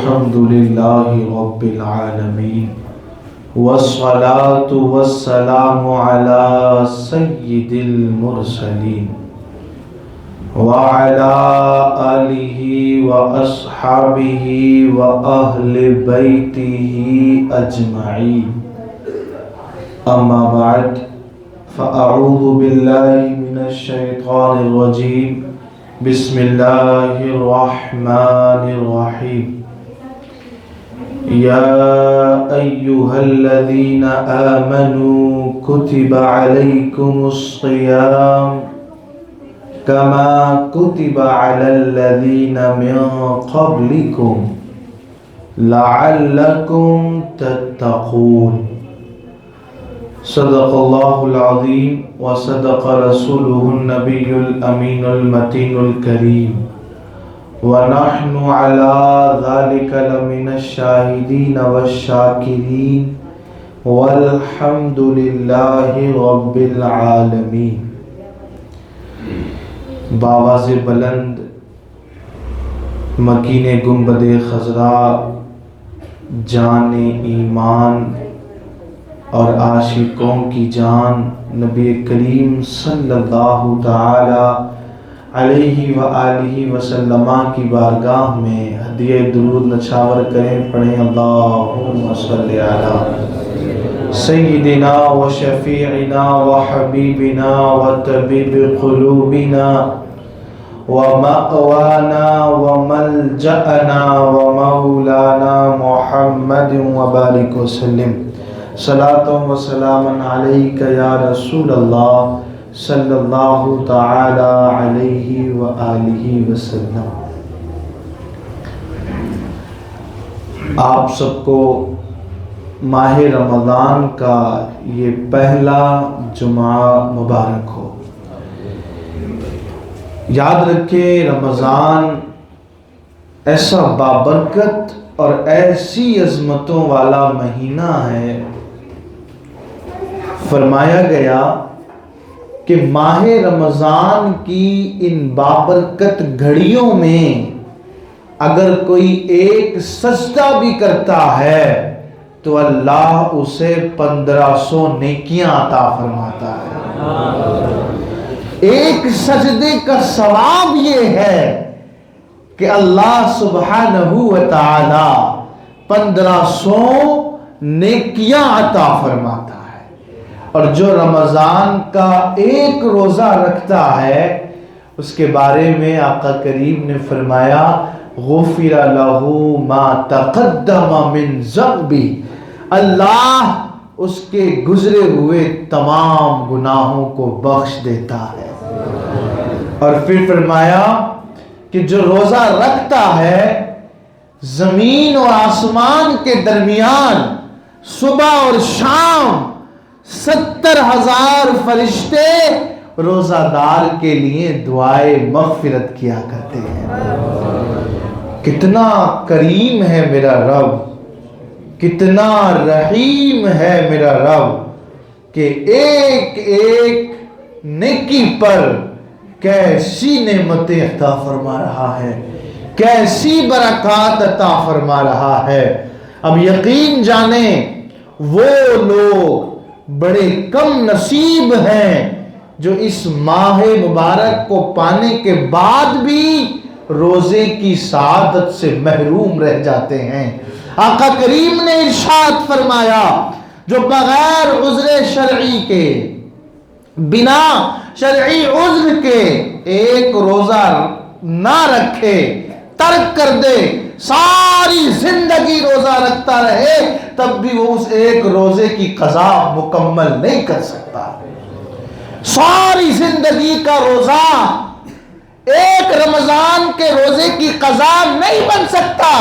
الحمد لله رب العالمين والصلاة والسلام على سيد المرسلين وعلى آله وأصحابه وأهل بيته أجمعين. أما بعد فأعوذ بالله من الشيطان الرجيم. بسم الله الرحمن الرحيم. يا أيها الذين آمنوا كتب عليكم الصيام كما كتب على الذين من قبلكم لعلكم تتقون. صدق الله العظيم وصدق رسوله النبي الأمين المتين الكريم ونحن على ذلك لمن الشاهدين والشاكرين والحمد لله رب العالمين. بآواز بلند مکین گنبد خضرا جان ایمان اور عاشقوں کی جان نبی کریم صلی اللہ تعالی علیہ وآلہ وسلم کی بارگاہ میں ہدیہ درود نچھاور کریں. پڑھیں اللہم صلی علی سیدنا و شفیعنا و حبیبنا و طبیب قلوبنا و مأوانا و ملجأنا و مولانا محمد و بارک وسلم. صلاۃ و سلام علیک یا رسول اللہ صلی اللہ تعالی علیہ وآلہ وسلم. آپ سب کو ماہ رمضان کا یہ پہلا جمعہ مبارک ہو. یاد رکھیں رمضان ایسا بابرکت اور ایسی عظمتوں والا مہینہ ہے. فرمایا گیا کہ ماہ رمضان کی ان بابرکت گھڑیوں میں اگر کوئی ایک سجدہ بھی کرتا ہے تو اللہ اسے 1500 نیکیاں عطا فرماتا ہے. ایک سجدے کا ثواب یہ ہے کہ اللہ سبحانہ و تعالی 1500 نیکیاں عطا فرماتا ہے. اور جو رمضان کا ایک روزہ رکھتا ہے اس کے بارے میں آقا کریم نے فرمایا غفر لہ ما تقدم من ذنبہ، اللہ اس کے گزرے ہوئے تمام گناہوں کو بخش دیتا ہے. اور پھر فرمایا کہ جو روزہ رکھتا ہے زمین و آسمان کے درمیان صبح اور شام 70,000 فرشتے روزہ دار کے لیے دعائے مغفرت کیا کرتے ہیں. کتنا کریم ہے میرا رب، کتنا رحیم ہے میرا رب کہ ایک ایک نیکی پر کیسی نعمتیں عطا فرما رہا ہے، کیسی برکات عطا فرما رہا ہے. اب یقین جانیں وہ لوگ بڑے کم نصیب ہیں جو اس ماہ مبارک کو پانے کے بعد بھی روزے کی سعادت سے محروم رہ جاتے ہیں. آقا کریم نے ارشاد فرمایا جو بغیر عذر شرعی کے، بنا شرعی عذر کے ایک روزہ نہ رکھے، ترک کر دے، ساری زندگی روزہ رکھتا رہے تب بھی وہ اس ایک روزے کی قضا مکمل نہیں کر سکتا. ساری زندگی کا روزہ ایک رمضان کے روزے کی قضا نہیں بن سکتا.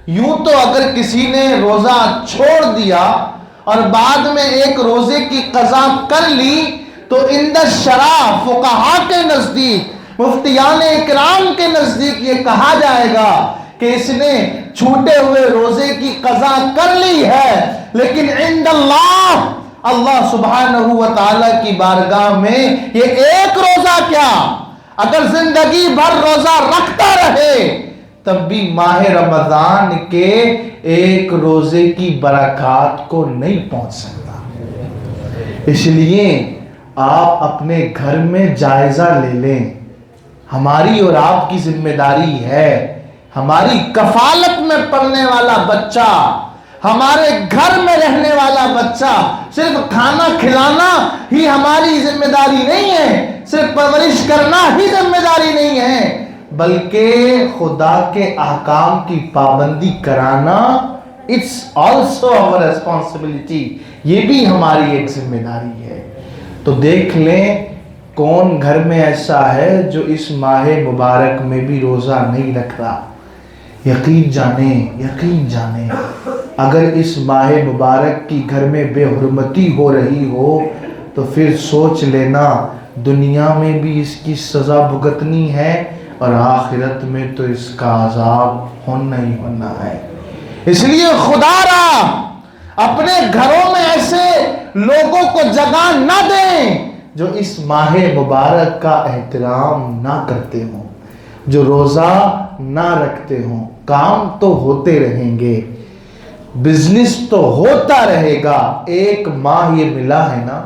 یوں تو اگر کسی نے روزہ چھوڑ دیا اور بعد میں ایک روزے کی قضا کر لی تو عند الشرع فقہاء کے نزدیک، مفتیان اکرام کے نزدیک یہ کہا جائے گا کہ اس نے چھوٹے ہوئے روزے کی قضا کر لی ہے. لیکن عند اللہ، اللہ سبحانہ و تعالی کی بارگاہ میں یہ ایک روزہ کیا، اگر زندگی بھر روزہ رکھتا رہے تب بھی ماہ رمضان کے ایک روزے کی برکات کو نہیں پہنچ سکتا۔ اس لیے آپ اپنے گھر میں جائزہ لے لیں، ہماری اور آپ کی ذمہ داری ہے، ہماری کفالت میں پڑھنے والا بچہ، ہمارے گھر میں رہنے والا بچہ، صرف کھانا کھلانا ہی ہماری ذمہ داری نہیں ہے، صرف پرورش کرنا ہی ذمہ داری نہیں ہے، بلکہ خدا کے احکام کی پابندی کرانا it's also our responsibility، یہ بھی ہماری ایک ذمہ داری ہے۔ تو دیکھ لیں کون گھر میں ایسا ہے جو اس ماہ مبارک میں بھی روزہ نہیں رکھ رہا۔ یقین جانیں اگر اس ماہ مبارک کی گھر میں بے حرمتی ہو رہی ہو تو پھر سوچ لینا دنیا میں بھی اس کی سزا بھگتنی ہے اور آخرت میں تو اس کا عذاب ہونا ہی ہونا ہے۔ اس لیے خدا را اپنے گھروں میں ایسے لوگوں کو جگہ نہ دیں جو اس ماہ مبارک کا احترام نہ کرتے ہوں، جو روزہ نہ رکھتے ہوں۔ کام تو ہوتے رہیں گے، بزنس تو ہوتا رہے گا، ایک ماہ یہ ملا ہے نا،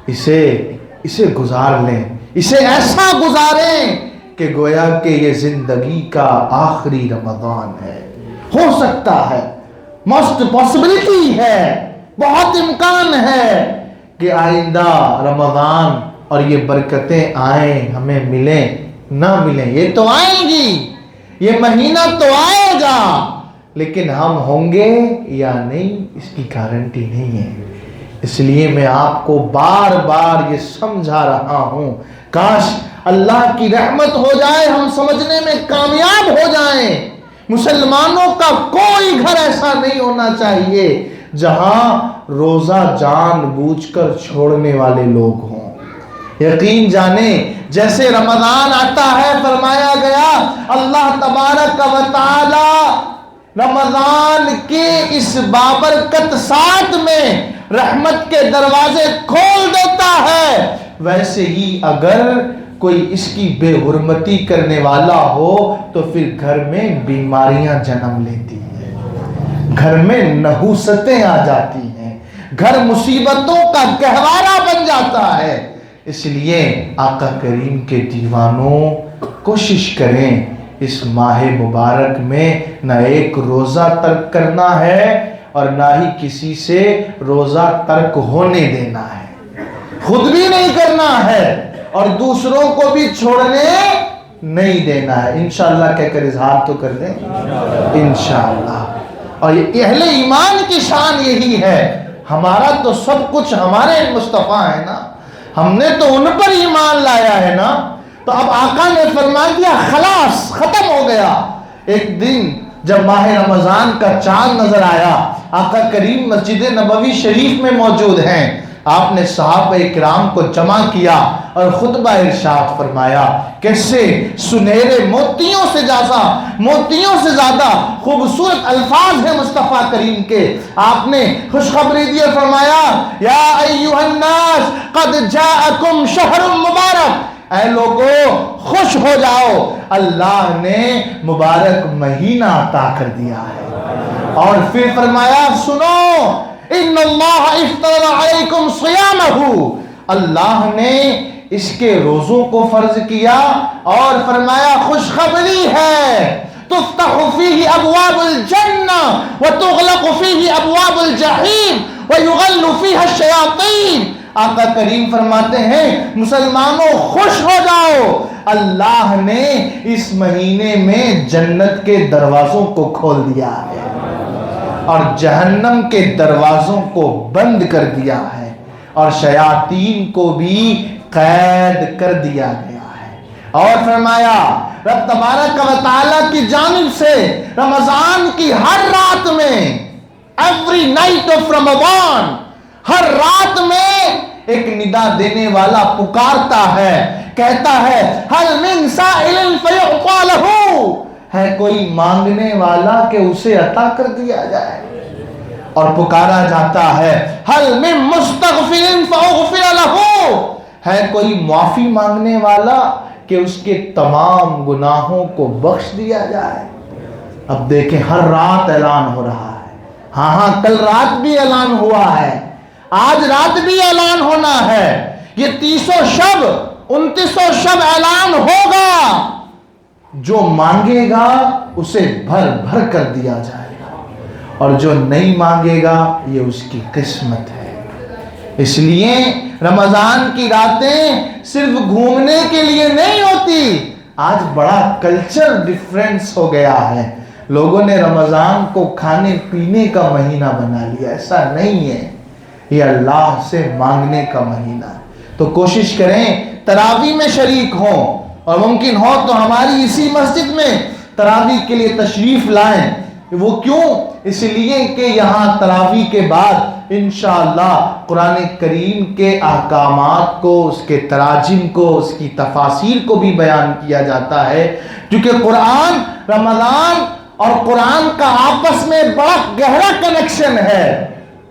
اسے گزار لیں، اسے ایسا گزاریں کہ گویا کہ یہ زندگی کا آخری رمضان ہے۔ ہو سکتا ہے، موسٹ پاسبلٹی ہے، بہت امکان ہے کہ آئندہ رمضان اور یہ برکتیں آئیں، ہمیں ملیں نہ ملیں، یہ تو آئیں گی، یہ مہینہ تو آئے گا، لیکن ہم ہوں گے یا نہیں اس کی گارنٹی نہیں ہے۔ اس لیے میں آپ کو بار بار یہ سمجھا رہا ہوں، کاش اللہ کی رحمت ہو جائے، ہم سمجھنے میں کامیاب ہو جائیں۔ مسلمانوں کا کوئی گھر ایسا نہیں ہونا چاہیے جہاں روزہ جان بوجھ کر چھوڑنے والے لوگ ہوں۔ یقین جانیں جیسے رمضان آتا ہے، فرمایا گیا اللہ تبارک و تعالی رمضان کے اس بابرکت ساتھ میں رحمت کے دروازے کھول دیتا ہے، ویسے ہی اگر کوئی اس کی بے حرمتی کرنے والا ہو تو پھر گھر میں بیماریاں جنم لیتی ہیں، گھر میں نحوستیں آ جاتی ہیں، گھر مصیبتوں کا گہوارہ بن جاتا ہے۔ اس لیے آقا کریم کے دیوانوں کوشش کریں اس ماہ مبارک میں نہ ایک روزہ ترک کرنا ہے اور نہ ہی کسی سے روزہ ترک ہونے دینا ہے، خود بھی نہیں کرنا ہے اور دوسروں کو بھی چھوڑنے نہیں دینا ہے۔ انشاءاللہ کہہ کر اظہار تو کر دیں انشاءاللہ۔ اور یہ اہل ایمان کی شان یہی ہے، ہمارا تو سب کچھ ہمارے مصطفیٰ ہے نا، ہم نے تو ان پر ایمان لایا ہے نا، تو اب آقا نے فرما دیا خلاص ختم ہو گیا۔ ایک دن جب ماہ رمضان کا چاند نظر آیا، آقا کریم مسجد نبوی شریف میں موجود ہیں، آپ نے صحابہ کرام کو جمع کیا اور خطبہ ارشاد فرمایا، کیسے سنہرے موتیوں سے زیادہ خوبصورت الفاظ ہیں مصطفیٰ کریم کے۔ آپ نے خوشخبری دی اور فرمایا یا ایھا الناس قد جاءکم شہر مبارک، اے لوگو خوش ہو جاؤ، اللہ نے مبارک مہینہ عطا کر دیا ہے۔ اور پھر فرمایا سنو ان اللہ افترض علیکم صیامہ، اللہ نے اس کے روزوں کو فرض کیا اور فرمایا خوشخبری ہے تفتح فیہ ابواب الجنہ وتغلق فیہ ابواب الجحیم ویغل فیہ الشیاطین۔ آقا کریم فرماتے ہیں مسلمانوں خوش ہو جاؤ، اللہ نے اس مہینے میں جنت کے دروازوں کو کھول دیا ہے اور جہنم کے دروازوں کو بند کر دیا ہے اور شیاطین کو بھی قید کر دیا گیا ہے۔ اور فرمایا رب تبارک و تعالیٰ کی جانب سے رمضان کی ہر رات میں ایوری نائٹ آف رمضان، ہر رات میں ایک ندا دینے والا پکارتا ہے، کہتا ہے ہل من سائل فیعطی لہ، ہے کوئی مانگنے والا کہ اسے عطا کر دیا جائے، اور پکارا جاتا ہے ہل من مستغفر فاغفر لہ، ہے کوئی معافی مانگنے والا کہ اس کے تمام گناہوں کو بخش دیا جائے۔ اب دیکھیں ہر رات اعلان ہو رہا ہے. ہاں کل رات بھی اعلان ہوا ہے, آج رات بھی اعلان ہونا ہے. یہ 30 شب 29 شب اعلان ہوگا. جو مانگے گا اسے بھر بھر کر دیا جائے گا, اور جو نہیں مانگے گا یہ اس کی قسمت ہے. اس لیے رمضان کی راتیں صرف گھومنے کے لیے نہیں ہوتی. آج بڑا کلچر ڈیفرنس ہو گیا ہے. لوگوں نے رمضان کو کھانے پینے کا مہینہ بنا لیا. ایسا نہیں ہے, یہ اللہ سے مانگنے کا مہینہ ہے. تو کوشش کریں تراویح میں شریک ہوں, اور ممکن ہو تو ہماری اسی مسجد میں تراویح کے لیے تشریف لائیں. وہ کیوں؟ اس لیے کہ یہاں تراویح کے بعد انشاءاللہ قرآن کریم کے احکامات کو, اس کے تراجم کو, اس کی تفاسیر کو بھی بیان کیا جاتا ہے. کیونکہ قرآن, رمضان اور قرآن کا آپس میں بڑا گہرا کنیکشن ہے.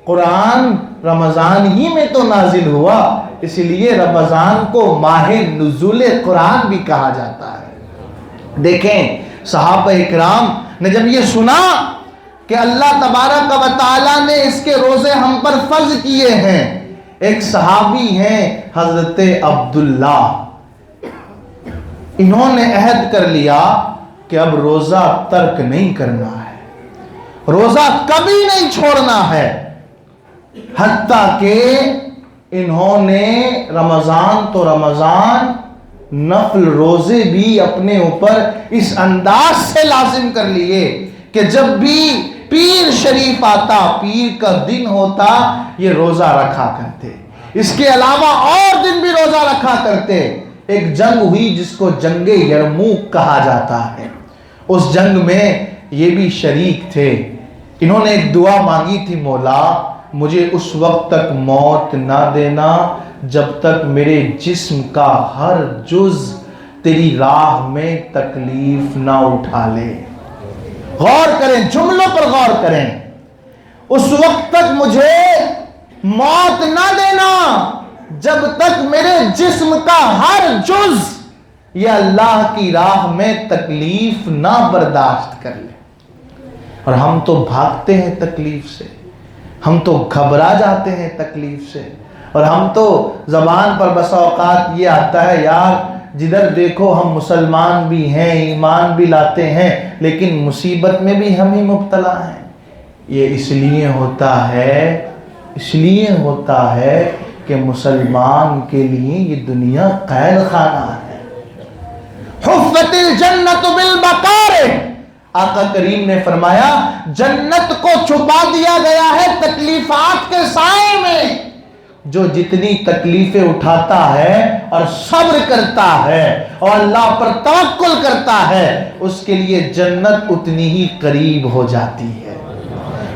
قرآن رمضان ہی میں تو نازل ہوا, اس لیے رمضان کو ماہ نزول قرآن بھی کہا جاتا ہے. دیکھیں صحابہ اکرام نے جب یہ سنا کہ اللہ تبارک و تعالیٰ نے اس کے روزے ہم پر فرض کیے ہیں, ایک صحابی ہیں حضرت عبداللہ, انہوں نے عہد کر لیا کہ اب روزہ ترک نہیں کرنا ہے, روزہ کبھی نہیں چھوڑنا ہے. حتیٰ کہ انہوں نے رمضان تو رمضان, نفل روزے بھی اپنے اوپر اس انداز سے لازم کر لیے کہ جب بھی پیر شریف آتا, پیر کا دن ہوتا, یہ روزہ رکھا کرتے. اس کے علاوہ اور دن بھی روزہ رکھا کرتے. ایک جنگ ہوئی جس کو جنگ یرموک کہا جاتا ہے, اس جنگ میں یہ بھی شریک تھے. انہوں نے ایک دعا مانگی تھی, مولا مجھے اس وقت تک موت نہ دینا جب تک میرے جسم کا ہر جز تیری راہ میں تکلیف نہ اٹھا لے. غور کریں, جملوں پر غور کریں. اس وقت تک مجھے موت نہ دینا جب تک میرے جسم کا ہر جز یہ اللہ کی راہ میں تکلیف نہ برداشت کر لے. اور ہم تو بھاگتے ہیں تکلیف سے, ہم تو گھبرا جاتے ہیں تکلیف سے, اور ہم تو زبان پر بس اوقات یہ آتا ہے یار جدھر دیکھو ہم مسلمان بھی ہیں, ایمان بھی لاتے ہیں, لیکن مصیبت میں بھی ہم ہی مبتلا ہیں. یہ اس لیے ہوتا ہے کہ مسلمان کے لیے یہ دنیا قید خانہ ہے. حفت الجنت بالبقار, آقا کریم نے فرمایا جنت کو چھپا دیا گیا ہے تکلیفات کے سائے میں. جو جتنی تکلیفیں اٹھاتا ہے اور صبر کرتا ہے اور اللہ پر توکل کرتا ہے, اس کے لیے جنت اتنی ہی قریب ہو جاتی ہے,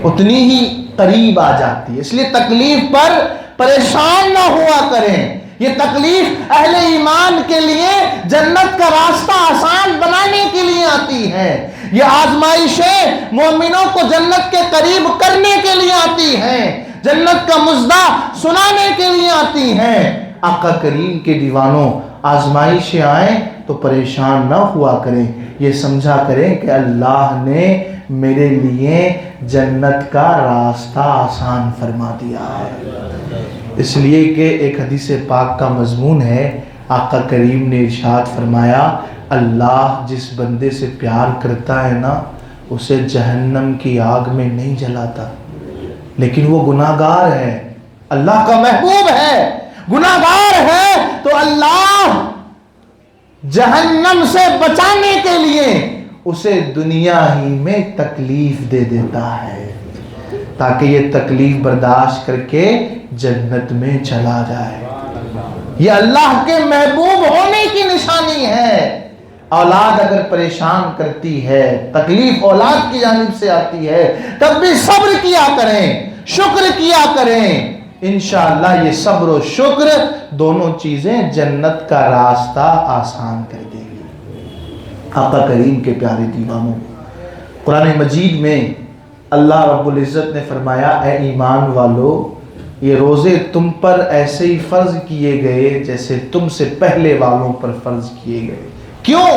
اتنی ہی قریب آ جاتی ہے. اس لیے تکلیف پر پریشان نہ ہوا کریں. یہ تکلیف اہل ایمان کے لیے جنت کا راستہ آسان بنانے کے لیے آتی ہے. یہ آزمائشیں مومنوں کو جنت کے قریب کرنے کے لیے آتی ہیں, جنت کا مژدہ سنانے کے لیے آتی ہیں. آقا کریم کے دیوانوں, آزمائشیں آئیں تو پریشان نہ ہوا کریں, یہ سمجھا کریں کہ اللہ نے میرے لیے جنت کا راستہ آسان فرما دیا ہے. اس لیے کہ ایک حدیث پاک کا مضمون ہے, آقا کریم نے ارشاد فرمایا اللہ جس بندے سے پیار کرتا ہے نا اسے جہنم کی آگ میں نہیں جلاتا, لیکن وہ گناہگار ہے, اللہ کا محبوب ہے, گناہگار ہے, تو اللہ جہنم سے بچانے کے لیے اسے دنیا ہی میں تکلیف دے دیتا ہے تاکہ یہ تکلیف برداشت کر کے جنت میں چلا جائے. یہ اللہ کے محبوب ہونے کی نشانی ہے. اولاد اگر پریشان کرتی ہے, تکلیف اولاد کی جانب سے آتی ہے, تب بھی صبر کیا کریں, شکر کیا کریں. انشاءاللہ یہ صبر و شکر دونوں چیزیں جنت کا راستہ آسان کر دے گی. آقا کریم کے پیارے دیوانوں, قرآن مجید میں اللہ رب العزت نے فرمایا اے ایمان والو یہ روزے تم پر ایسے ہی فرض کیے گئے جیسے تم سے پہلے والوں پر فرض کیے گئے. کیوں؟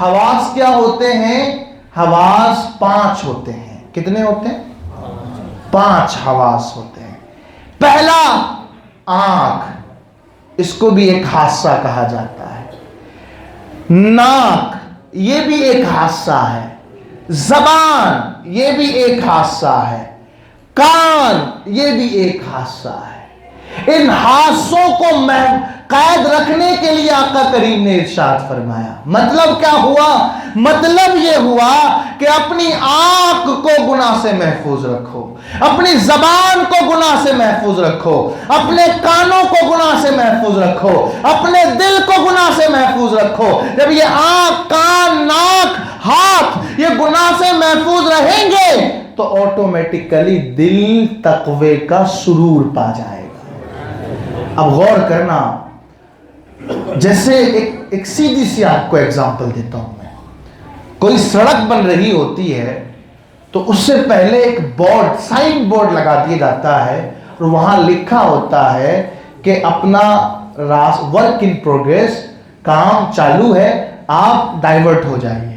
حواس کیا ہوتے ہیں؟ حواس 5 ہوتے ہیں. کتنے ہوتے ہیں؟ 5 حواس ہوتے ہیں. پہلا آنکھ، اس کو بھی ایک حادثہ کہا جاتا ہے. ناک، یہ بھی ایک حادثہ ہے. زبان، یہ بھی ایک حادثہ ہے. کان، یہ بھی ایک حادثہ ہے. ان حادثوں کو قید رکھنے کے لیے آقا کریم نے ارشاد فرمایا. مطلب کیا ہوا؟ مطلب یہ ہوا کہ اپنی آنکھ کو گناہ سے محفوظ رکھو، اپنی زبان کو گناہ سے محفوظ رکھو، اپنے کانوں کو گناہ سے محفوظ رکھو، اپنے دل کو گناہ سے محفوظ رکھو. جب یہ آنکھ، کان، ناک، ہاتھ یہ گناہ سے محفوظ رہیں گے تو آٹومیٹکلی دل تقوی کا سرور پا جائے گا. اب غور کرنا، جیسے ایک سیدھی سی آپ کو ایگزامپل دیتا ہوں میں. کوئی سڑک بن رہی ہوتی ہے تو اس سے پہلے ایک بورڈ، سائن بورڈ لگا دیا جاتا ہے اور وہاں لکھا ہوتا ہے کہ اپنا ورک ان پروگریس، کام چالو ہے، آپ ڈائیورٹ ہو جائیے.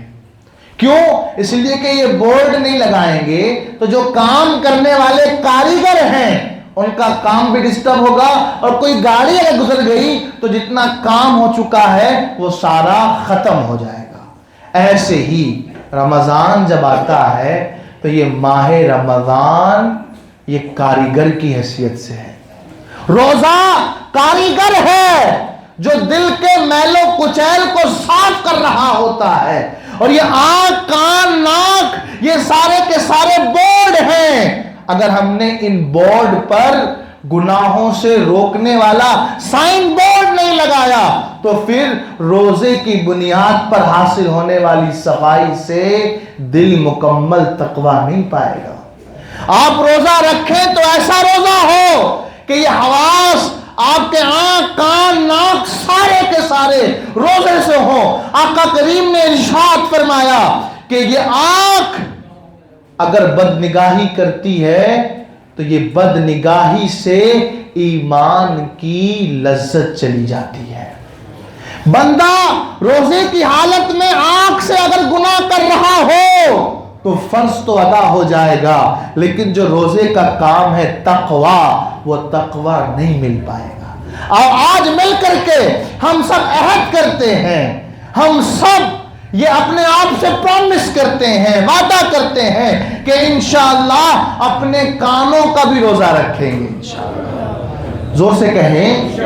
کیوں؟ اس لیے کہ یہ بورڈ نہیں لگائیں گے تو جو کام کرنے والے کاریگر ہیں ان کا کام بھی ڈسٹرب ہوگا، اور کوئی گاڑی اگر گزر گئی تو جتنا کام ہو چکا ہے وہ سارا ختم ہو جائے گا. ایسے ہی رمضان جب آتا ہے تو یہ ماہ رمضان یہ کاریگر کی حیثیت سے ہے. روزہ کاریگر ہے جو دل کے میل و کچیل کو صاف کر رہا ہوتا ہے. اور یہ آنکھ، کان، ناک یہ سارے کے سارے بورڈ ہیں. اگر ہم نے ان بورڈ پر گناہوں سے روکنے والا سائن بورڈ نہیں لگایا تو پھر روزے کی بنیاد پر حاصل ہونے والی صفائی سے دل مکمل تقوی نہیں پائے گا. آپ روزہ رکھیں تو ایسا روزہ ہو کہ یہ حواس آپ کے آنکھ، کان، ناک سارے کے سارے روزے سے ہوں. آقا کریم نے ارشاد فرمایا کہ یہ آنکھ اگر بد نگاہی کرتی ہے تو یہ بد نگاہی سے ایمان کی لذت چلی جاتی ہے. بندہ روزے کی حالت میں آنکھ سے اگر گناہ کر رہا ہو تو فرض تو ادا ہو جائے گا، لیکن جو روزے کا کام ہے تقوی، وہ تقوی نہیں مل پائے گا. اور آج مل کر کے ہم سب عہد کرتے ہیں، ہم سب یہ اپنے آپ سے پرومس کرتے ہیں، وعدہ کرتے ہیں کہ انشاءاللہ اپنے کانوں کا بھی روزہ رکھیں گے. انشاءاللہ زور سے کہیں.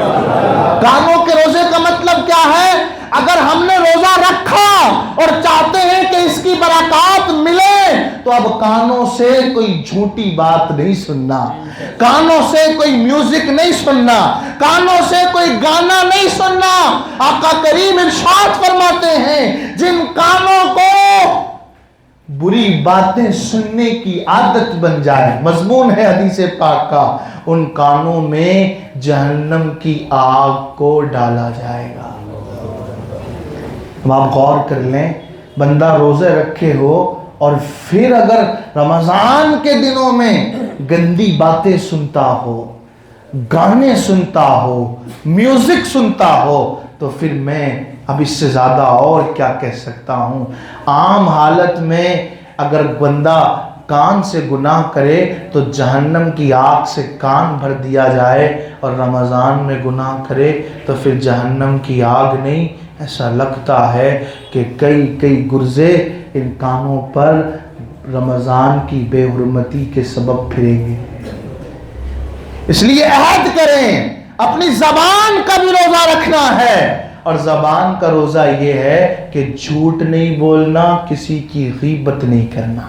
کانوں کے روزے کا مطلب کیا ہے؟ اگر ہم نے روزہ رکھا اور چاہتے ہیں کہ اس کی برکات ملے تو اب کانوں سے کوئی جھوٹی بات نہیں سننا، کانوں سے کوئی میوزک نہیں سننا، کانوں سے کوئی گانا نہیں سننا. آقا کریم ارشاد فرماتے ہیں جن کانوں کو بری باتیں سننے کی عادت بن جائے، مضمون ہے حدیث پاک کا، ان کانوں میں جہنم کی آگ کو ڈالا جائے گا. آپ غور کر لیں، بندہ روزے رکھے ہو اور پھر اگر رمضان کے دنوں میں گندی باتیں سنتا ہو، گانے سنتا ہو، میوزک سنتا ہو تو پھر میں اب اس سے زیادہ اور کیا کہہ سکتا ہوں. عام حالت میں اگر بندہ کان سے گناہ کرے تو جہنم کی آگ سے کان بھر دیا جائے، اور رمضان میں گناہ کرے تو پھر جہنم کی آگ نہیں، ایسا لگتا ہے کہ کئی گرزے ان کانوں پر رمضان کی بے حرمتی کے سبب پھریں گے. اس لیے عہد کریں، اپنی زبان کا بھی روزہ رکھنا ہے، اور زبان کا روزہ یہ ہے کہ جھوٹ نہیں بولنا، کسی کی غیبت نہیں کرنا.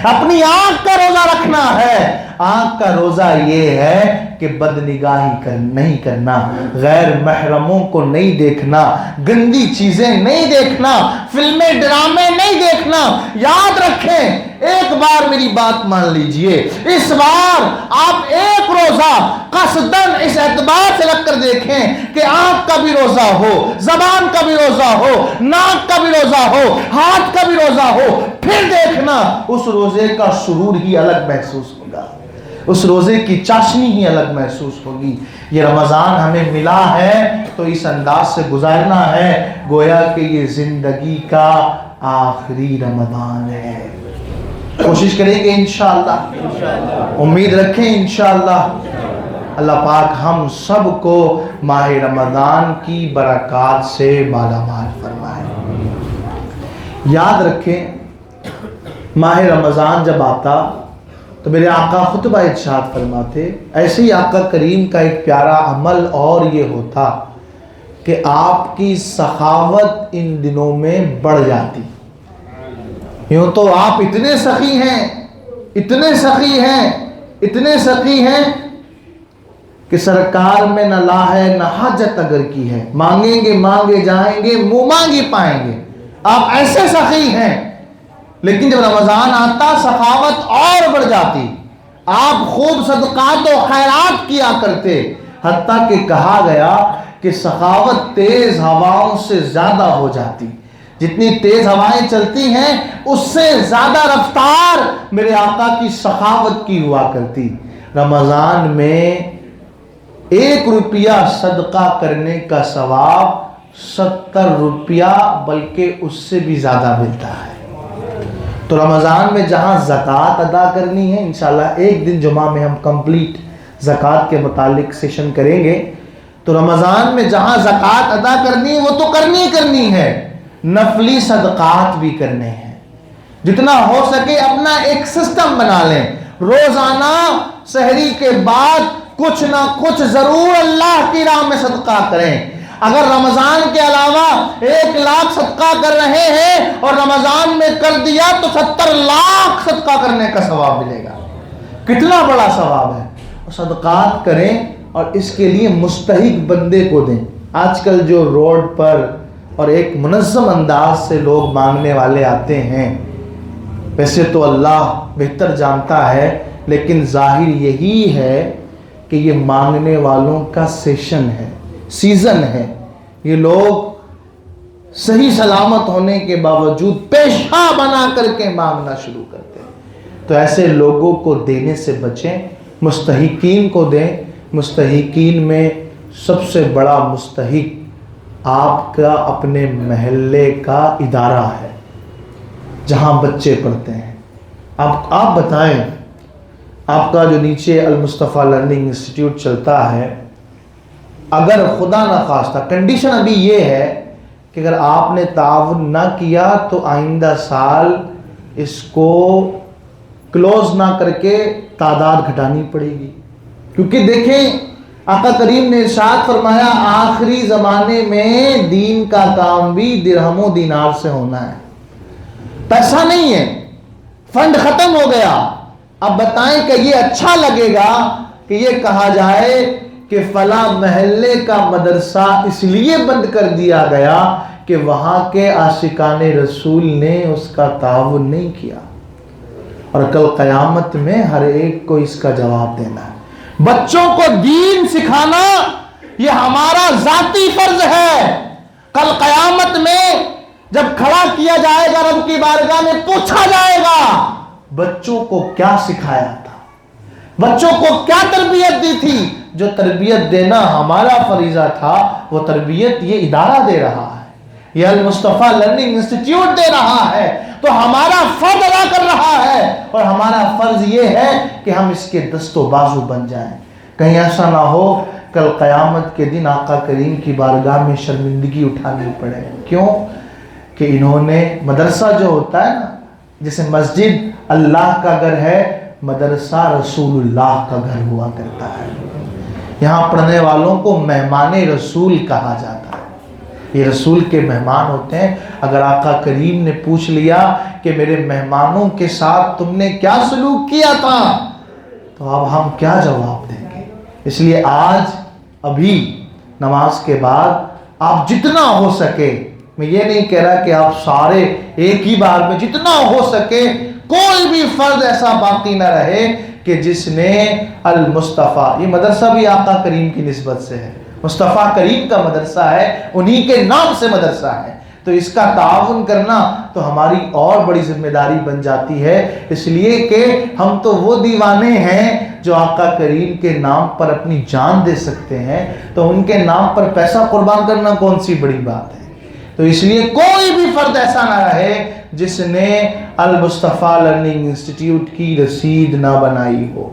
اپنی آنکھ کا روزہ رکھنا ہے، آنکھ کا روزہ یہ ہے کہ بد نگاہی نہیں کرنا، غیر محرموں کو نہیں دیکھنا، گندی چیزیں نہیں دیکھنا، فلمیں ڈرامے نہیں دیکھنا. یاد رکھیں، ایک بار میری بات مان لیجئے، اس بار آپ ایک روزہ قصداً اس اعتبار سے رکھ کر دیکھیں کہ آنکھ کا بھی روزہ ہو، زبان کا بھی روزہ ہو، ناک کا بھی روزہ ہو، ہاتھ کا بھی روزہ ہو، پھر دیکھنا اس روزے کا سرور ہی الگ محسوس ہوگا. اس روزے کی چاشنی ہی الگ محسوس ہوگی۔ یہ رمضان ہمیں ملا ہے تو اس انداز سے گزارنا ہے گویا کہ یہ زندگی کا آخری رمضان ہے۔ کوشش کریں گے انشاءاللہ، امید رکھیں انشاءاللہ۔ اللہ پاک ہم سب کو ماہ رمضان کی برکات سے مالا مال فرمائے۔ یاد رکھیں ماہ رمضان جب آتا تو میرے آقا خطبہ ارشاد فرماتے، ایسے ہی آقا کریم کا ایک پیارا عمل اور یہ ہوتا کہ آپ کی سخاوت ان دنوں میں بڑھ جاتی۔ یوں تو آپ اتنے سخی ہیں، اتنے سخی ہیں، اتنے سخی ہیں کہ سرکار میں نہ لا ہے نہ حاجت اگر کی ہے، مانگیں گے مانگے جائیں گے، منہ مانگی پائیں گے۔ آپ ایسے سخی ہیں، لیکن جب رمضان آتا سخاوت اور بڑھ جاتی۔ آپ خوب صدقات و خیرات کیا کرتے، حتیٰ کہ کہا گیا کہ سخاوت تیز ہواؤں سے زیادہ ہو جاتی۔ جتنی تیز ہوائیں چلتی ہیں اس سے زیادہ رفتار میرے آقا کی سخاوت کی ہوا کرتی۔ رمضان میں 1 روپیہ صدقہ کرنے کا ثواب 70 روپیہ بلکہ اس سے بھی زیادہ ملتا ہے۔ تو رمضان میں جہاں زکوٰۃ ادا کرنی ہے، انشاءاللہ ایک دن جمعہ میں ہم کمپلیٹ زکوٰۃ کے متعلق سیشن کریں گے۔ تو رمضان میں جہاں زکوٰۃ ادا کرنی ہے وہ تو کرنی ہے، نفلی صدقات بھی کرنے ہیں۔ جتنا ہو سکے اپنا ایک سسٹم بنا لیں، روزانہ سحری کے بعد کچھ نہ کچھ ضرور اللہ کی راہ میں صدقہ کریں۔ اگر رمضان کے علاوہ 1 لاکھ صدقہ کر رہے ہیں اور رمضان میں کر دیا تو 70 لاکھ صدقہ کرنے کا ثواب ملے گا۔ کتنا بڑا ثواب ہے۔ اور صدقات کریں اور اس کے لیے مستحق بندے کو دیں۔ آج کل جو روڈ پر اور ایک منظم انداز سے لوگ مانگنے والے آتے ہیں، ویسے تو اللہ بہتر جانتا ہے، لیکن ظاہر یہی ہے کہ یہ مانگنے والوں کا سیزن ہے۔ یہ لوگ صحیح سلامت ہونے کے باوجود پیشہ بنا کر کے مانگنا شروع کرتے ہیں۔ تو ایسے لوگوں کو دینے سے بچیں، مستحقین کو دیں۔ مستحقین میں سب سے بڑا مستحق آپ کا اپنے محلے کا ادارہ ہے جہاں بچے پڑھتے ہیں۔ آپ بتائیں، آپ کا جو نیچے المصطفیٰ لرننگ انسٹیٹیوٹ چلتا ہے، اگر خدا نخواستہ کنڈیشن ابھی یہ ہے کہ اگر آپ نے تعاون نہ کیا تو آئندہ سال اس کو کلوز نہ کر کے تعداد گھٹانی پڑے گی، کیونکہ دیکھیں آقا کریم نے ارشاد فرمایا آخری زمانے میں دین کا کام بھی درہم و دینار سے ہونا ہے۔ پیسہ نہیں ہے، فنڈ ختم ہو گیا۔ اب بتائیں کہ یہ اچھا لگے گا کہ یہ کہا جائے کہ فلاں محلے کا مدرسہ اس لیے بند کر دیا گیا کہ وہاں کے عاشقان رسول نے اس کا تعاون نہیں کیا، اور کل قیامت میں ہر ایک کو اس کا جواب دینا ہے۔ بچوں کو دین سکھانا یہ ہمارا ذاتی فرض ہے۔ کل قیامت میں جب کھڑا کیا جائے گا رب کی بارگاہ میں پوچھا جائے گا بچوں کو کیا سکھایا تھا، بچوں کو کیا تربیت دی تھی۔ جو تربیت دینا ہمارا فریضہ تھا وہ تربیت یہ ادارہ دے رہا ہے، یہ المصطفیٰ لرننگ انسٹیٹیوٹ دے رہا ہے، تو ہمارا فرض ادا کر رہا ہے، اور ہمارا فرض یہ ہے کہ ہم اس کے دست و بازو بن جائیں۔ کہیں ایسا نہ ہو کل قیامت کے دن آقا کریم کی بارگاہ میں شرمندگی اٹھانی پڑے۔ کیوں کہ انہوں نے مدرسہ جو ہوتا ہے نا، جیسے مسجد اللہ کا گھر ہے، مدرسہ رسول اللہ کا گھر ہوا کرتا ہے۔ یہاں پڑھنے والوں کو مہمان رسول کہا جاتا ہے، یہ رسول کے مہمان ہوتے ہیں۔ اگر آقا کریم نے پوچھ لیا کہ میرے مہمانوں کے ساتھ تم نے کیا سلوک کیا تھا، تو اب ہم کیا جواب دیں گے؟ اس لیے آج ابھی نماز کے بعد آپ جتنا ہو سکے، میں یہ نہیں کہہ رہا کہ آپ سارے ایک ہی بار میں، جتنا ہو سکے کوئی بھی فرد ایسا باقی نہ رہے کہ جس نے المصطفیٰ، یہ مدرسہ بھی آقا کریم کی نسبت سے ہے، مصطفیٰ کریم کا مدرسہ ہے، انہی کے نام سے مدرسہ ہے، تو اس کا تعاون کرنا تو ہماری اور بڑی ذمہ داری بن جاتی ہے، اس لیے کہ ہم تو وہ دیوانے ہیں جو آقا کریم کے نام پر اپنی جان دے سکتے ہیں، تو ان کے نام پر پیسہ قربان کرنا کون سی بڑی بات ہے۔ تو اس لیے کوئی بھی فرد ایسا نہ رہے جس نے المصطفیٰ لرننگ انسٹیٹیوٹ کی رسید نہ بنائی ہو۔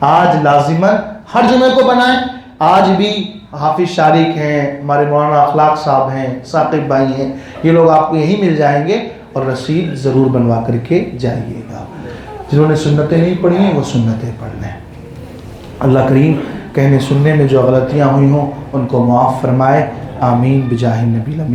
آج لازماً ہر جمعے کو بنائیں۔ آج بھی حافظ شارق ہیں، ہمارے مولانا اخلاق صاحب ہیں، ثاقب بھائی ہیں، یہ لوگ آپ کو یہی مل جائیں گے، اور رسید ضرور بنوا کر کے جائیے گا۔ جنہوں نے سنتیں نہیں پڑھی ہیں وہ سنتیں پڑھ لیں۔ اللہ کریم کہنے سننے میں جو غلطیاں ہوئی ہوں ان کو معاف فرمائے، آمین بجاہ النبی الامین۔